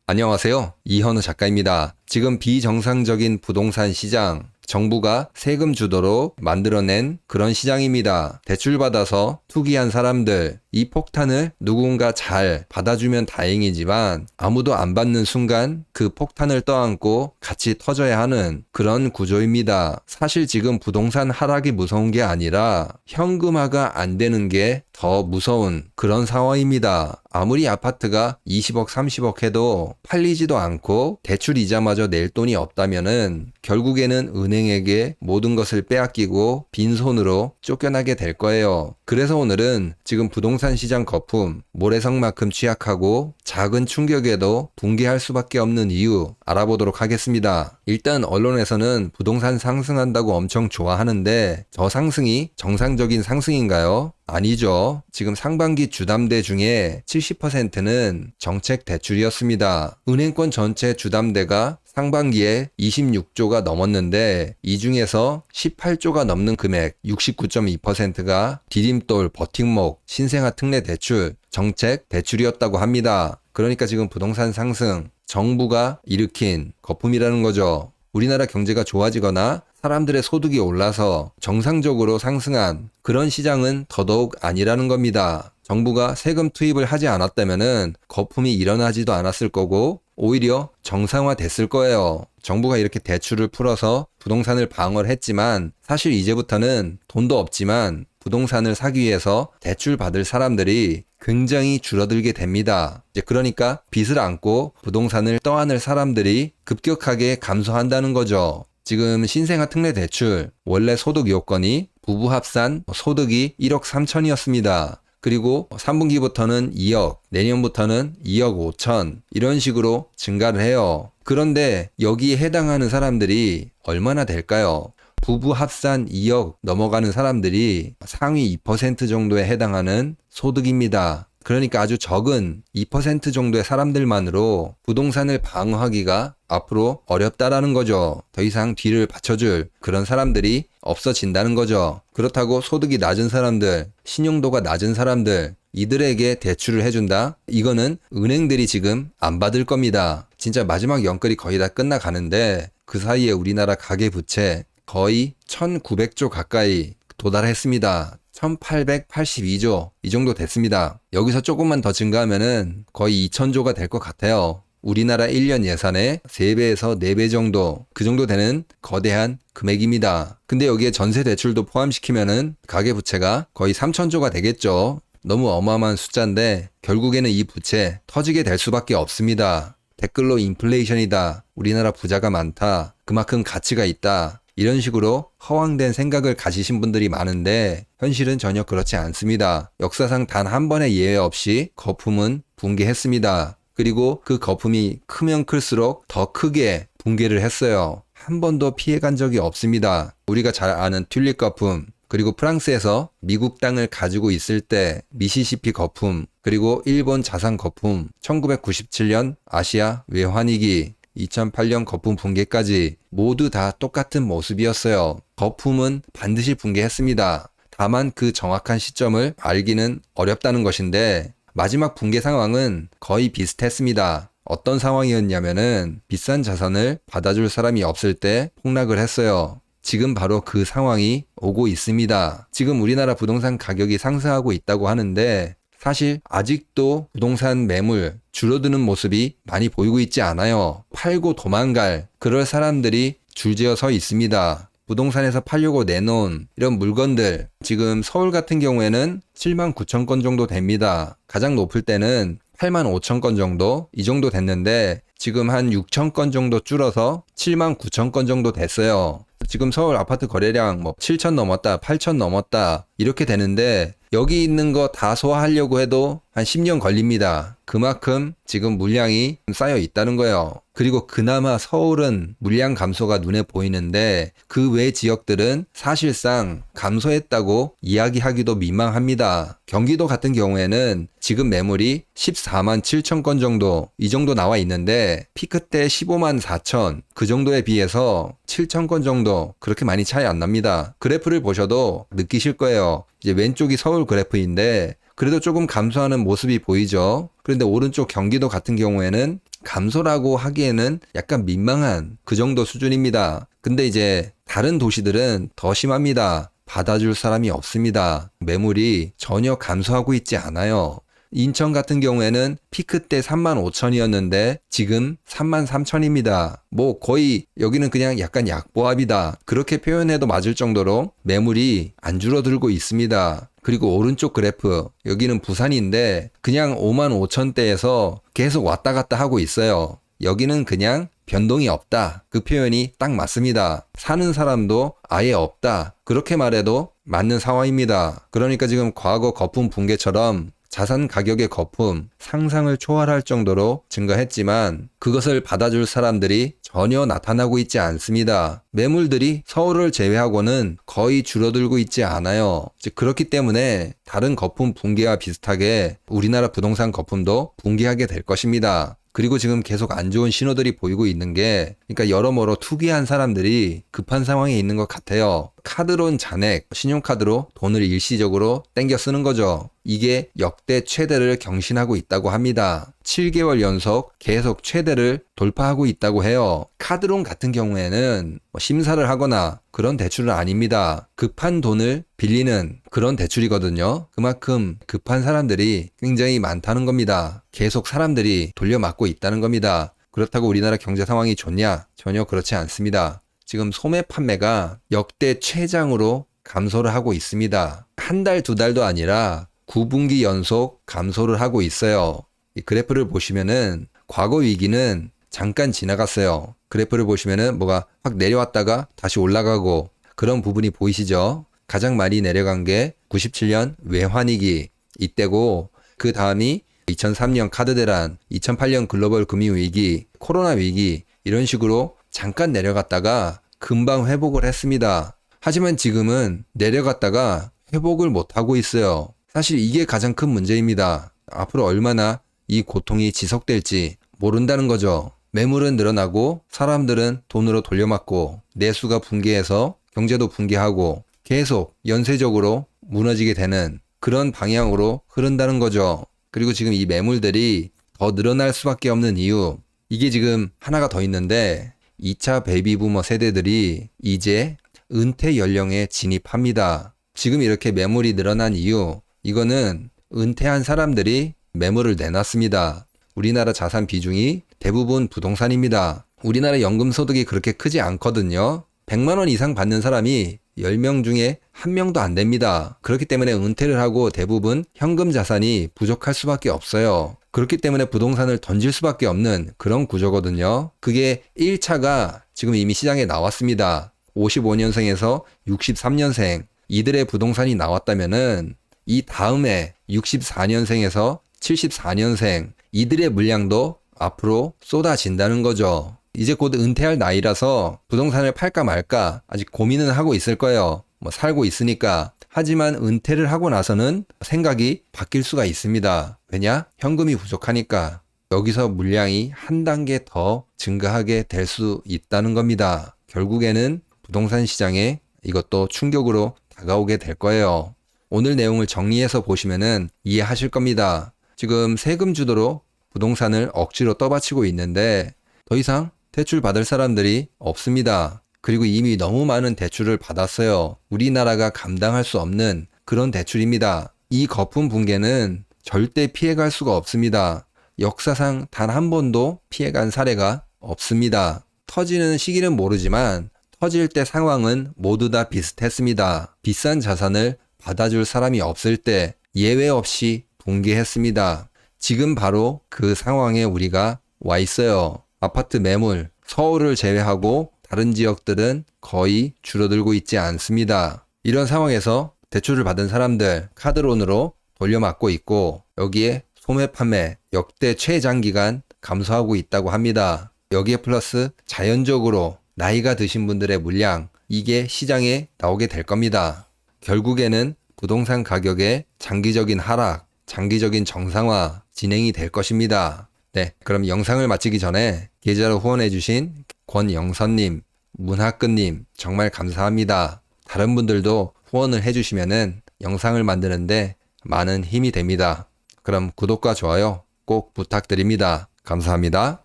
안녕하세요. 이현우 작가입니다. 지금 비정상적인 부동산 시장, 정부가 세금 주도로 만들어낸 그런 시장입니다. 대출받아서 투기한 사람들, 이 폭탄을 누군가 잘 받아주면 다행이지만 아무도 안 받는 순간 그 폭탄을 떠안고 같이 터져야 하는 그런 구조입니다. 사실 지금 부동산 하락이 무서운 게 아니라 현금화가 안 되는 게 더 무서운 그런 상황입니다. 아무리 아파트가 20억, 30억 해도 팔리지도 않고 대출 이자마저 낼 돈이 없다면은 결국에는 은행에게 모든 것을 빼앗기고 빈손으로 쫓겨나게 될 거예요. 그래서 오늘은 지금 부동산 시장 거품, 모래성만큼 취약하고 작은 충격에도 붕괴할 수밖에 없는 이유 알아보도록 하겠습니다. 일단 언론에서는 부동산 상승한다고 엄청 좋아하는데 저 상승이 정상적인 상승인가요? 아니죠. 지금 상반기 주담대 중에 70%는 정책 대출이었습니다. 은행권 전체 주담대가 상반기에 26조가 넘었는데 이 중에서 18조가 넘는 금액 69.2%가 디딤돌, 버팀목, 신생아 특례 대출, 정책 대출이었다고 합니다. 그러니까 지금 부동산 상승, 정부가 일으킨 거품이라는 거죠. 우리나라 경제가 좋아지거나 사람들의 소득이 올라서 정상적으로 상승한 그런 시장은 더더욱 아니라는 겁니다. 정부가 세금 투입을 하지 않았다면은 거품이 일어나지도 않았을 거고 오히려 정상화됐을 거예요. 정부가 이렇게 대출을 풀어서 부동산을 방어를 했지만 사실 이제부터는 돈도 없지만 부동산을 사기 위해서 대출 받을 사람들이 굉장히 줄어들게 됩니다. 이제 그러니까 빚을 안고 부동산을 떠안을 사람들이 급격하게 감소한다는 거죠. 지금 신생아 특례 대출 원래 소득 요건이 부부 합산 소득이 1억 3천이었습니다. 그리고 3분기부터는 2억, 내년부터는 2억 5천 이런 식으로 증가를 해요. 그런데 여기에 해당하는 사람들이 얼마나 될까요? 부부 합산 2억 넘어가는 사람들이 상위 2% 정도에 해당하는 소득입니다. 그러니까 아주 적은 2% 정도의 사람들만으로 부동산을 방어하기가 앞으로 어렵다라는 거죠. 더 이상 뒤를 받쳐줄 그런 사람들이 없어진다는 거죠. 그렇다고 소득이 낮은 사람들, 신용도가 낮은 사람들, 이들에게 대출을 해준다? 이거는 은행들이 지금 안 받을 겁니다. 진짜 마지막 연끌이 거의 다 끝나가는데 그 사이에 우리나라 가계부채 거의 1900조 가까이 도달했습니다. 1882조 이 정도 됐습니다. 여기서 조금만 더 증가하면은 거의 2000조가 될 것 같아요. 우리나라 1년 예산의 3배에서 4배 정도 그 정도 되는 거대한 금액입니다. 근데 여기에 전세 대출도 포함시키면은 가계부채가 거의 3000조가 되겠죠. 너무 어마어마한 숫자인데 결국에는 이 부채 터지게 될 수밖에 없습니다. 댓글로 인플레이션이다. 우리나라 부자가 많다. 그만큼 가치가 있다. 이런 식으로 허황된 생각을 가지신 분들이 많은데 현실은 전혀 그렇지 않습니다. 역사상 단 한 번의 예외 없이 거품은 붕괴했습니다. 그리고 그 거품이 크면 클수록 더 크게 붕괴를 했어요. 한 번도 피해간 적이 없습니다. 우리가 잘 아는 튤립 거품, 그리고 프랑스에서 미국 땅을 가지고 있을 때 미시시피 거품, 그리고 일본 자산 거품, 1997년 아시아 외환위기, 2008년 거품 붕괴까지 모두 다 똑같은 모습이었어요. 거품은 반드시 붕괴했습니다. 다만 그 정확한 시점을 알기는 어렵다는 것인데 마지막 붕괴 상황은 거의 비슷했습니다. 어떤 상황이었냐면은 비싼 자산을 받아줄 사람이 없을 때 폭락을 했어요. 지금 바로 그 상황이 오고 있습니다. 지금 우리나라 부동산 가격이 상승하고 있다고 하는데 사실 아직도 부동산 매물 줄어드는 모습이 많이 보이고 있지 않아요. 팔고 도망갈 그럴 사람들이 줄지어 서 있습니다. 부동산에서 팔려고 내놓은 이런 물건들 지금 서울 같은 경우에는 7만 9천 건 정도 됩니다. 가장 높을 때는 8만 5천 건 정도 이 정도 됐는데 지금 한 6천 건 정도 줄어서 7만 9천 건 정도 됐어요. 지금 서울 아파트 거래량 7천 넘었다, 8천 넘었다 이렇게 되는데 여기 있는 거 다 소화하려고 해도 한 10년 걸립니다. 그만큼 지금 물량이 쌓여 있다는 거예요. 그리고 그나마 서울은 물량 감소가 눈에 보이는데 그 외 지역들은 사실상 감소했다고 이야기하기도 민망합니다. 경기도 같은 경우에는 지금 매물이 14만 7천 건 정도 이 정도 나와 있는데 피크 때 15만 4천 그 정도에 비해서 7천 건 정도 그렇게 많이 차이 안 납니다. 그래프를 보셔도 느끼실 거예요. 이제 왼쪽이 서울 그래프인데 그래도 조금 감소하는 모습이 보이죠. 그런데 오른쪽 경기도 같은 경우에는 감소라고 하기에는 약간 민망한 그 정도 수준입니다. 근데 이제 다른 도시들은 더 심합니다. 받아줄 사람이 없습니다. 매물이 전혀 감소하고 있지 않아요. 인천 같은 경우에는 피크 때 35,000이었는데 지금 33,000입니다. 뭐 거의 여기는 그냥 약간 약보합이다. 그렇게 표현해도 맞을 정도로 매물이 안 줄어들고 있습니다. 그리고 오른쪽 그래프, 여기는 부산인데 그냥 55,000대에서 계속 왔다 갔다 하고 있어요. 여기는 그냥 변동이 없다. 그 표현이 딱 맞습니다. 사는 사람도 아예 없다. 그렇게 말해도 맞는 상황입니다. 그러니까 지금 과거 거품 붕괴처럼 자산 가격의 거품, 상상을 초월할 정도로 증가했지만 그것을 받아줄 사람들이 전혀 나타나고 있지 않습니다. 매물들이 서울을 제외하고는 거의 줄어들고 있지 않아요. 즉 그렇기 때문에 다른 거품 붕괴와 비슷하게 우리나라 부동산 거품도 붕괴하게 될 것입니다. 그리고 지금 계속 안 좋은 신호들이 보이고 있는 게, 그러니까 여러모로 투기한 사람들이 급한 상황에 있는 것 같아요. 카드론 잔액, 신용카드로 돈을 일시적으로 땡겨 쓰는 거죠. 이게 역대 최대를 경신하고 있다고 합니다. 7개월 연속 계속 최대를 돌파하고 있다고 해요. 카드론 같은 경우에는 심사를 하거나 그런 대출은 아닙니다. 급한 돈을 빌리는 그런 대출이거든요. 그만큼 급한 사람들이 굉장히 많다는 겁니다. 계속 사람들이 돌려막고 있다는 겁니다. 그렇다고 우리나라 경제 상황이 좋냐? 전혀 그렇지 않습니다. 지금 소매 판매가 역대 최장으로 감소를 하고 있습니다. 한 달, 두 달도 아니라 9분기 연속 감소를 하고 있어요. 이 그래프를 보시면은 과거 위기는 잠깐 지나갔어요. 그래프를 보시면은 뭐가 확 내려왔다가 다시 올라가고 그런 부분이 보이시죠? 가장 많이 내려간 게 97년 외환위기 이때고, 그 다음이 2003년 카드 대란, 2008년 글로벌 금융위기, 코로나 위기, 이런 식으로 잠깐 내려갔다가 금방 회복을 했습니다. 하지만 지금은 내려갔다가 회복을 못하고 있어요. 사실 이게 가장 큰 문제입니다. 앞으로 얼마나 이 고통이 지속될지 모른다는 거죠. 매물은 늘어나고 사람들은 돈으로 돌려막고 내수가 붕괴해서 경제도 붕괴하고 계속 연쇄적으로 무너지게 되는 그런 방향으로 흐른다는 거죠. 그리고 지금 이 매물들이 더 늘어날 수밖에 없는 이유, 이게 지금 하나가 더 있는데 2차 베이비부머 세대들이 이제 은퇴 연령에 진입합니다. 지금 이렇게 매물이 늘어난 이유, 이거는 은퇴한 사람들이 매물을 내놨습니다. 우리나라 자산 비중이 대부분 부동산입니다. 우리나라 연금 소득이 그렇게 크지 않거든요. 100만 원 이상 받는 사람이 10명 중에 1명도 안 됩니다. 그렇기 때문에 은퇴를 하고 대부분 현금 자산이 부족할 수밖에 없어요. 그렇기 때문에 부동산을 던질 수밖에 없는 그런 구조거든요. 그게 1차가 지금 이미 시장에 나왔습니다. 55년생에서 63년생 이들의 부동산이 나왔다면은 이 다음에 64년생에서 74년생 이들의 물량도 앞으로 쏟아진다는 거죠. 이제 곧 은퇴할 나이라서 부동산을 팔까 말까 아직 고민은 하고 있을 거예요. 살고 있으니까. 하지만 은퇴를 하고 나서는 생각이 바뀔 수가 있습니다. 왜냐? 현금이 부족하니까. 여기서 물량이 한 단계 더 증가하게 될 수 있다는 겁니다. 결국에는 부동산 시장에 이것도 충격으로 다가오게 될 거예요. 오늘 내용을 정리해서 보시면은 이해하실 겁니다. 지금 세금 주도로 부동산을 억지로 떠받치고 있는데 더 이상 대출 받을 사람들이 없습니다. 그리고 이미 너무 많은 대출을 받았어요. 우리나라가 감당할 수 없는 그런 대출입니다. 이 거품 붕괴는 절대 피해갈 수가 없습니다. 역사상 단 한 번도 피해간 사례가 없습니다. 터지는 시기는 모르지만 터질 때 상황은 모두 다 비슷했습니다. 비싼 자산을 받아줄 사람이 없을 때 예외 없이 붕괴했습니다. 지금 바로 그 상황에 우리가 와 있어요. 아파트 매물, 서울을 제외하고 다른 지역들은 거의 줄어들고 있지 않습니다. 이런 상황에서 대출을 받은 사람들 카드론으로 돌려막고 있고, 여기에 소매 판매 역대 최장기간 감소하고 있다고 합니다. 여기에 플러스 자연적으로 나이가 드신 분들의 물량, 이게 시장에 나오게 될 겁니다. 결국에는 부동산 가격의 장기적인 하락, 장기적인 정상화 진행이 될 것입니다. 네, 그럼 영상을 마치기 전에 계좌로 후원해주신 권영선님, 문학근님 정말 감사합니다. 다른 분들도 후원을 해주시면은 영상을 만드는데 많은 힘이 됩니다. 그럼 구독과 좋아요 꼭 부탁드립니다. 감사합니다.